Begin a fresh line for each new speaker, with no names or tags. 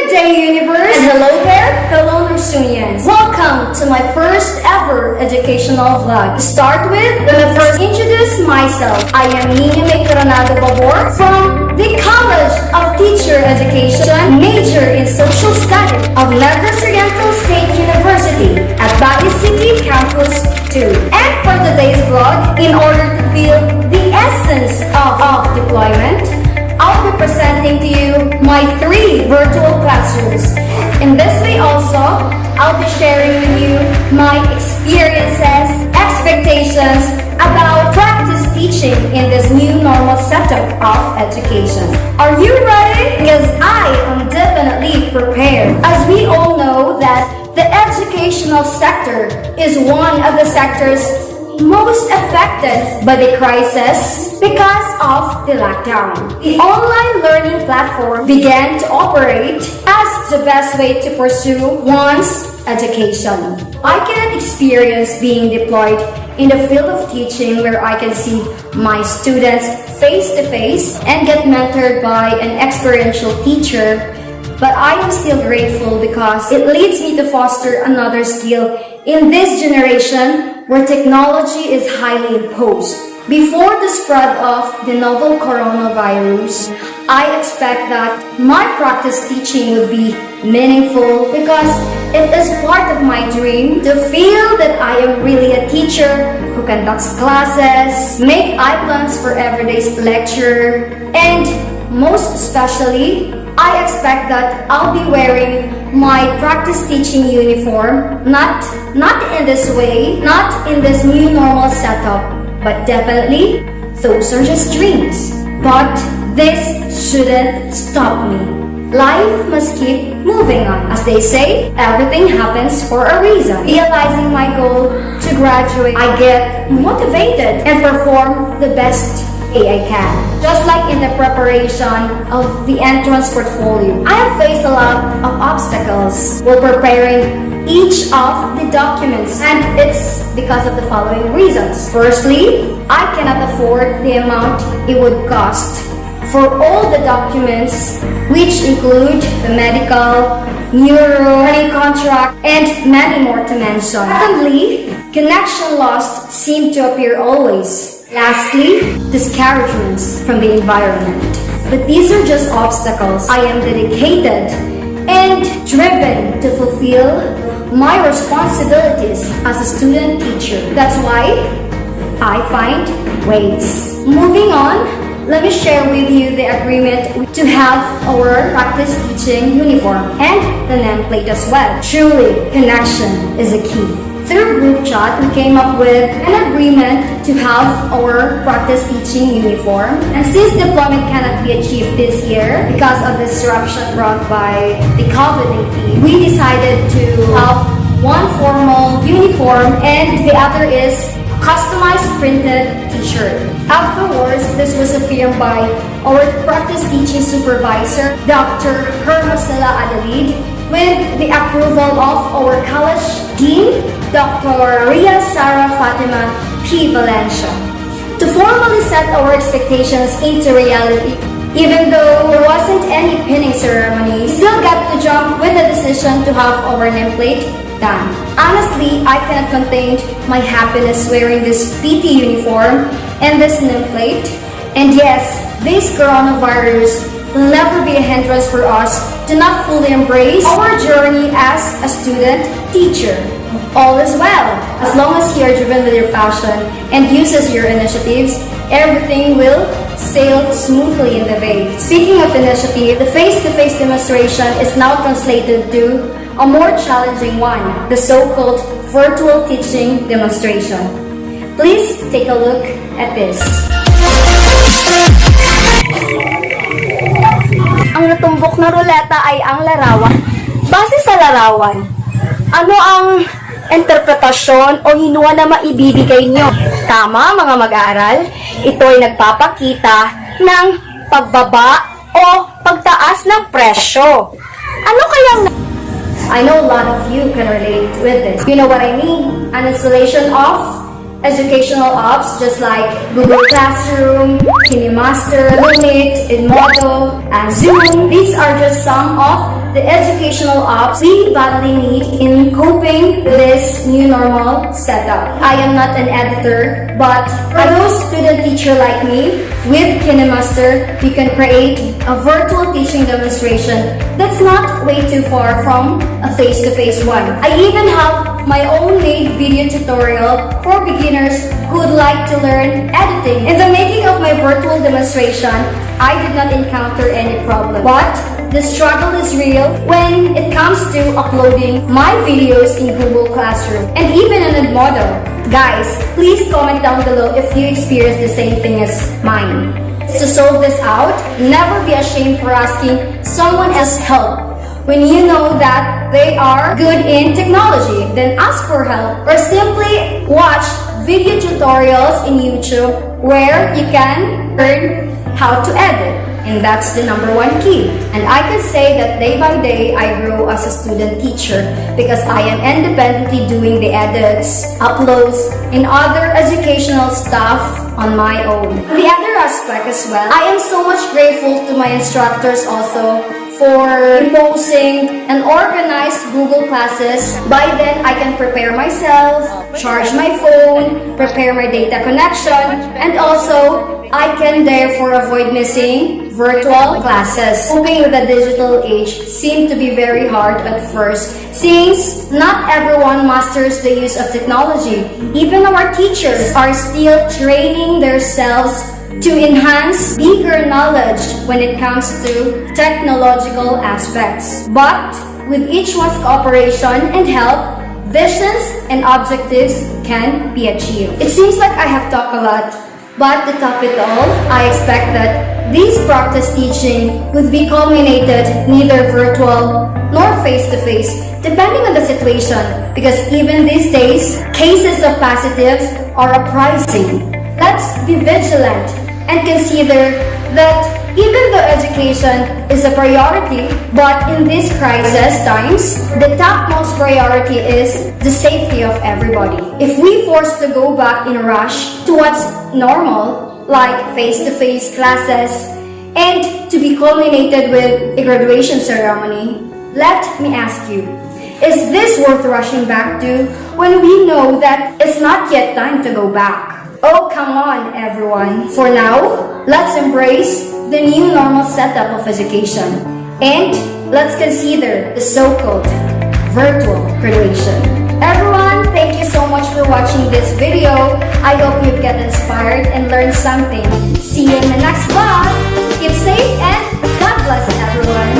Good day, universe! And hello there, fellow Nursunians. Welcome to my first ever educational vlog. To start with, let me first introduce myself. I am Nina May Coronado Babor from the College of Teacher Education, major in Social Studies of Negros Oriental State University at Baguio City Campus 2. And for today's vlog, in order to feel the essence of deployment, I'll be presenting to you my 3 virtual classrooms. In this way also, I'll be sharing with you my experiences, expectations about practice teaching in this new normal setup of education. Are you ready? Because I am definitely prepared. As we all know that the educational sector is one of the sectors most affected by the crisis because of the lockdown. The online learning platform began to operate as the best way to pursue one's education. I cannot experience being deployed in the field of teaching where I can see my students face to face and get mentored by an experiential teacher, but I am still grateful because it leads me to foster another skill in this generation where technology is highly imposed. Before the spread of the novel coronavirus, I expect that my practice teaching would be meaningful because it is part of my dream to feel that I am really a teacher who conducts classes, make plans for everyday's lecture, and most especially, I expect that I'll be wearing my practice teaching uniform, not in this way, not in this new normal setup, but definitely, those are just dreams. But this shouldn't stop me. Life must keep moving on. As they say, everything happens for a reason. Realizing my goal to graduate, I get motivated and perform the best way I can. Just like in the preparation of the entrance portfolio, I have faced a lot of obstacles while preparing each of the documents, and it's because of the following reasons. Firstly, I cannot afford the amount it would cost for all the documents, which include the medical, neuro, money contract, and many more to mention. Secondly, connection lost seem to appear always. Lastly, discouragements from the environment. But these are just obstacles. I am dedicated and driven to fulfill my responsibilities as a student teacher. That's why I find ways. Moving on, let me share with you the agreement to have our practice teaching uniform and the nameplate as well. Truly, connection is a key. Through group chat, we came up with an agreement to have our practice teaching uniform. And since deployment cannot be achieved this year because of the disruption brought by the COVID-19, we decided to have one formal uniform and the other is customized printed t-shirt. Afterwards, this was affirmed by our practice teaching supervisor, Dr. Hermosilla Adalid, with the approval of our college dean, Dr. Ria Sara Fatima P. Valencia. To formally set our expectations into reality, even though there wasn't any pinning ceremony, we still got to jump with the decision to have our nameplate done. Honestly, I cannot contain my happiness wearing this PT uniform and this nameplate. And yes, this coronavirus will never be a hindrance for us to not fully embrace our journey as a student teacher. All is well. As long as you are driven with your passion and uses your initiatives, everything will sail smoothly in the way. Speaking of initiative, the face-to-face demonstration is now translated to a more challenging one, the so-called virtual teaching demonstration. Please take a look at this. Ang natumbok na ruleta ay ang larawan. Base sa larawan, ano ang interpretasyon o hinua na maibibigay nyo? Tama, mga mag-aaral, ito ay nagpapakita ng pagbaba o pagtaas ng presyo. Ano kayang I know a lot of you can relate with this. You know what I mean? An installation of educational apps just like Google Classroom, KineMaster, Lumit, Edmodo, and Zoom. These are just some of the educational apps we badly need in coping with this new normal setup. I am not an editor, but for those student teacher like me, with KineMaster, you can create a virtual teaching demonstration that's not way too far from a face-to-face one. I even have my own made video tutorial for beginners who would like to learn editing. In the making of my virtual demonstration, I did not encounter any problem. But the struggle is real when it comes to uploading my videos in Google Classroom and even in Edmodo. Guys, please comment down below if you experience the same thing as mine. To solve this out, never be ashamed for asking someone else's help. When you know that they are good in technology, then ask for help or simply watch video tutorials in YouTube where you can learn how to edit. And that's the number one key. And I can say that day by day, I grow as a student teacher because I am independently doing the edits, uploads, and other educational stuff on my own. The other aspect as well, I am so much grateful to my instructors also for imposing and organized Google classes. By then, I can prepare myself, charge my phone, prepare my data connection, and also I can therefore avoid missing virtual classes. Coping with the digital age seemed to be very hard at first since not everyone masters the use of technology. Even our teachers are still training themselves to enhance bigger knowledge when it comes to technological aspects. But with each one's cooperation and help, visions and objectives can be achieved. It seems like I have talked a lot, but to top it all, I expect that this practice teaching would be culminated neither virtual nor face-to-face, depending on the situation, because even these days, cases of positives are uprising. Let's be vigilant and consider that even though education is a priority, but in these crisis times, the topmost priority is the safety of everybody. If we force to go back in a rush to what's normal, like face-to-face classes, and to be culminated with a graduation ceremony, let me ask you, is this worth rushing back to when we know that it's not yet time to go back? Oh, come on, everyone. For now, let's embrace the new normal setup of education. And let's consider the so-called virtual graduation. Everyone, thank you so much for watching this video. I hope you get inspired and learn something. See you in the next vlog. Keep safe and God bless everyone.